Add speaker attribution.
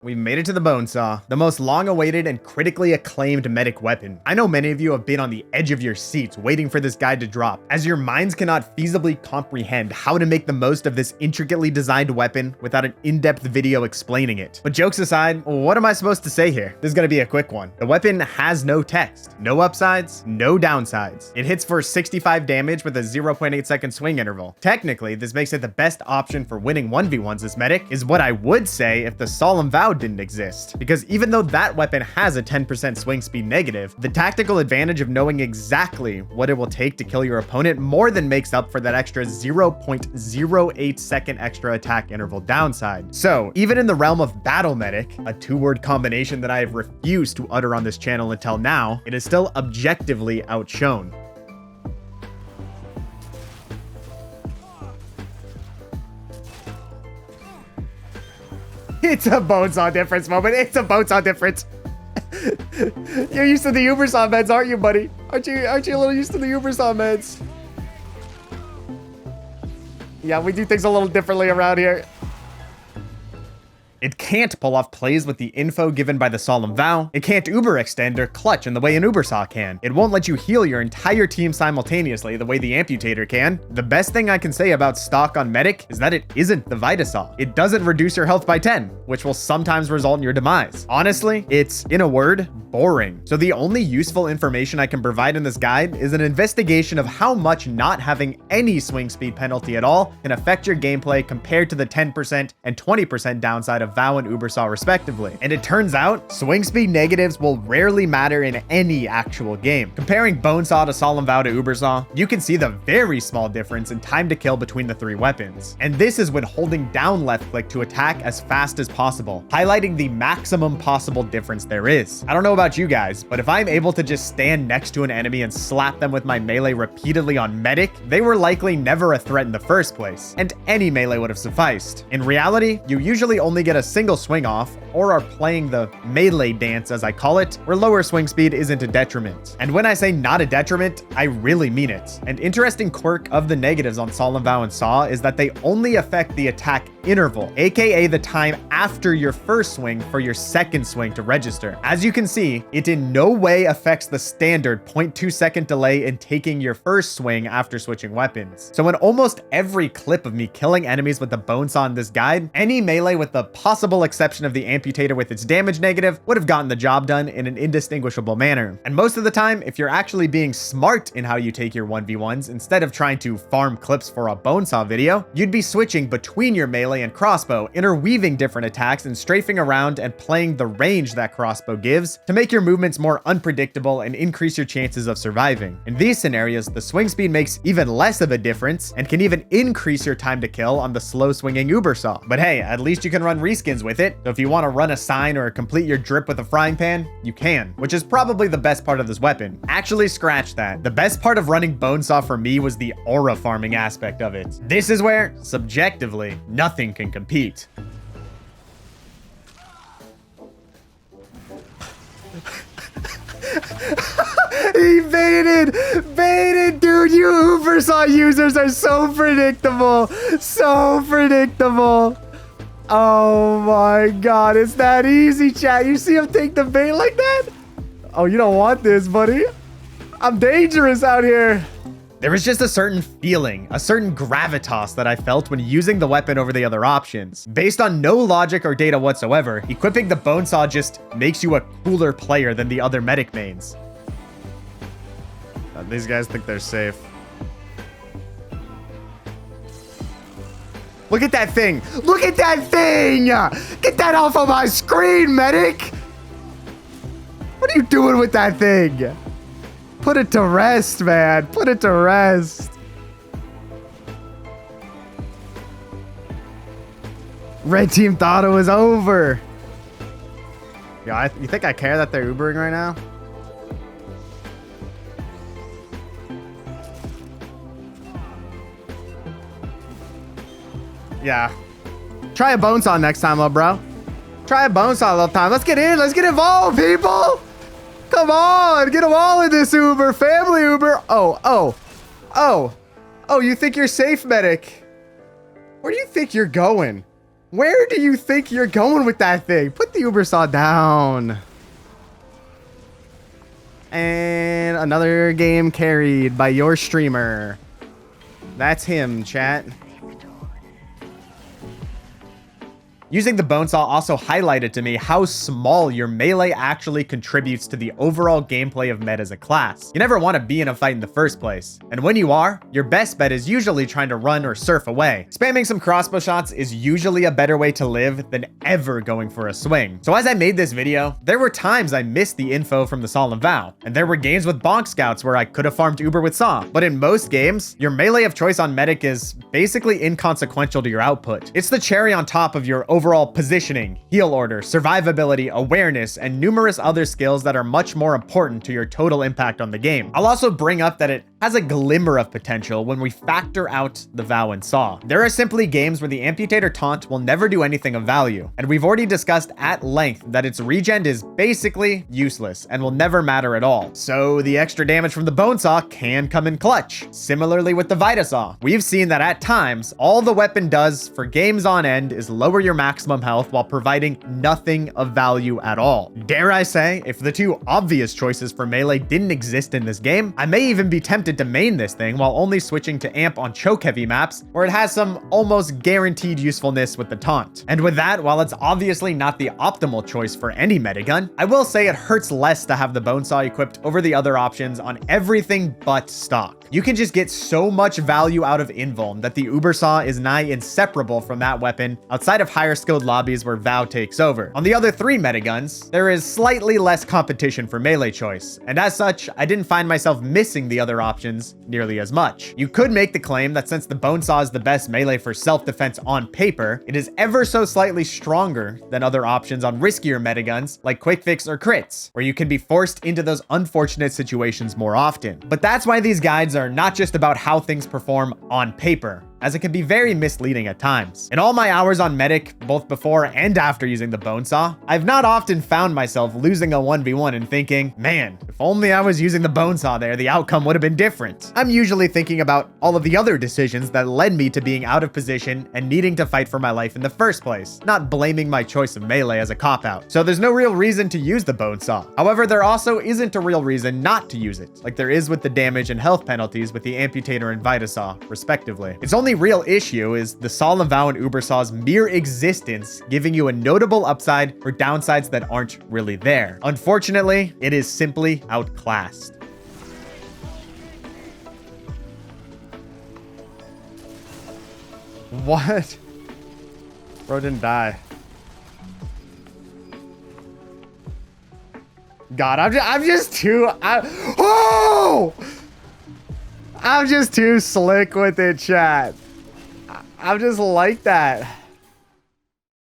Speaker 1: We've made it to the Bonesaw, the most long-awaited and critically acclaimed medic weapon. I know many of you have been on the edge of your seats waiting for this guide to drop, as your minds cannot feasibly comprehend how to make the most of this intricately designed weapon without an in-depth video explaining it. But jokes aside, what am I supposed to say here? This is gonna be a quick one. The weapon has no text, no upsides, no downsides. It hits for 65 damage with a 0.8 second swing interval. Technically, this makes it the best option for winning 1v1s as medic, is what I would say if the Solemn Vow didn't exist. Because even though that weapon has a 10% swing speed negative, the tactical advantage of knowing exactly what it will take to kill your opponent more than makes up for that extra 0.08 second extra attack interval downside. So even in the realm of battle medic, a two-word combination that I have refused to utter on this channel until now, it is still objectively outshone. It's a Bonesaw difference moment. It's a Bonesaw difference. You're used to the VIta-saw meds, aren't you, buddy? Aren't you a little used to the VIta-saw meds? Yeah, we do things a little differently around here. It can't pull off plays with the info given by the Solemn Vow. It can't Uber extend or clutch in the way an VIta-saw can. It won't let you heal your entire team simultaneously the way the Amputator can. The best thing I can say about stock on Medic is that it isn't the VIta-saw. It doesn't reduce your health by 10, which will sometimes result in your demise. Honestly, it's, in a word, boring. So the only useful information I can provide in this guide is an investigation of how much not having any swing speed penalty at all can affect your gameplay compared to the 10% and 20% downside of Vow and VIta-saw respectively. And it turns out, swing speed negatives will rarely matter in any actual game. Comparing Bonesaw to Solemn Vow to VIta-saw, you can see the very small difference in time to kill between the three weapons. And this is when holding down left click to attack as fast as possible, highlighting the maximum possible difference there is. I don't know about you guys, but if I'm able to just stand next to an enemy and slap them with my melee repeatedly on medic, they were likely never a threat in the first place, and any melee would have sufficed. In reality, you usually only get a single swing off, or are playing the melee dance as I call it, where lower swing speed isn't a detriment. And when I say not a detriment, I really mean it. An interesting quirk of the negatives on Solemn Vow and Saw is that they only affect the attack interval, aka the time after your first swing for your second swing to register. As you can see, it in no way affects the standard 0.2 second delay in taking your first swing after switching weapons. So in almost every clip of me killing enemies with the Bonesaw in this guide, any melee with the possible exception of the Amputator with its damage negative would have gotten the job done in an indistinguishable manner. And most of the time, if you're actually being smart in how you take your 1v1s instead of trying to farm clips for a Bonesaw video, you'd be switching between your melee and crossbow, interweaving different attacks and strafing around and playing the range that crossbow gives to make your movements more unpredictable and increase your chances of surviving. In these scenarios, the swing speed makes even less of a difference and can even increase your time to kill on the slow swinging VIta-saw. But hey, at least you can run reskins with it, so if you want to run a sign or complete your drip with a frying pan, you can, which is probably the best part of this weapon. Actually, scratch that. The best part of running Bonesaw for me was the aura farming aspect of it. This is where, subjectively, nothing can compete. He baited, dude. You VIta-saw users are so predictable, so predictable. Oh my god, it's that easy, chat. You see him take the bait like that? Oh, you don't want this, buddy. I'm dangerous out here. There was just a certain feeling, a certain gravitas that I felt when using the weapon over the other options. Based on no logic or data whatsoever, equipping the Bonesaw just makes you a cooler player than the other medic mains. These guys think they're safe. Look at that thing! Look at that thing! Get that off of my screen, medic! What are you doing with that thing? Put it to rest, man. Put it to rest. Red team thought it was over. Yeah, you think I care that they're Ubering right now? Yeah. Try a Bonesaw next time, little bro. Try a Bonesaw a little time. Let's get in. Let's get involved, people. Come on. Get them all in this Uber. Family Uber. Oh, you think you're safe, medic? Where do you think you're going? Where do you think you're going with that thing? Put the uber saw down. And another game carried by your streamer. That's him, chat. Using the bonesaw also highlighted to me how small your melee actually contributes to the overall gameplay of Med as a class. You never want to be in a fight in the first place. And when you are, your best bet is usually trying to run or surf away. Spamming some crossbow shots is usually a better way to live than ever going for a swing. So as I made this video, there were times I missed the info from the Solemn Vow. And there were games with bonk scouts where I could have farmed uber with saw. But in most games, your melee of choice on medic is basically inconsequential to your output. It's the cherry on top of your overall positioning, heal order, survivability, awareness, and numerous other skills that are much more important to your total impact on the game. I'll also bring up that it has a glimmer of potential when we factor out the Vow and Saw. There are simply games where the Amputator taunt will never do anything of value, and we've already discussed at length that its regen is basically useless and will never matter at all. So the extra damage from the Bonesaw can come in clutch. Similarly with the VIta-saw, we've seen that at times, all the weapon does for games on end is lower your maximum health while providing nothing of value at all. Dare I say, if the two obvious choices for melee didn't exist in this game, I may even be tempted to main this thing while only switching to amp on choke heavy maps where it has some almost guaranteed usefulness with the taunt. And with that, while it's obviously not the optimal choice for any Medigun, I will say it hurts less to have the Bonesaw equipped over the other options on everything but stock. You can just get so much value out of invuln that the Uber Saw is nigh inseparable from that weapon outside of higher skilled lobbies where Vow takes over. On the other three Mediguns, there is slightly less competition for melee choice, and as such, I didn't find myself missing the other options nearly as much. You could make the claim that since the Bonesaw is the best melee for self-defense on paper, it is ever so slightly stronger than other options on riskier Mediguns like quick fix or crits, where you can be forced into those unfortunate situations more often. But that's why these guides are not just about how things perform on paper, as it can be very misleading at times. In all my hours on Medic, both before and after using the Bonesaw, I've not often found myself losing a 1v1 and thinking, man, if only I was using the Bonesaw there, the outcome would have been different. I'm usually thinking about all of the other decisions that led me to being out of position and needing to fight for my life in the first place, not blaming my choice of melee as a cop-out. So there's no real reason to use the Bonesaw. However, there also isn't a real reason not to use it, like there is with the damage and health penalties with the Amputator and VIta-saw, respectively. It's only real issue is the Solemn Vow and Uber Saw's mere existence giving you a notable upside or downsides that aren't really there. Unfortunately, it is simply outclassed. What? Bro didn't die. God, I'm just too... Oh! I'm just too slick with it, chat. I'm just like that.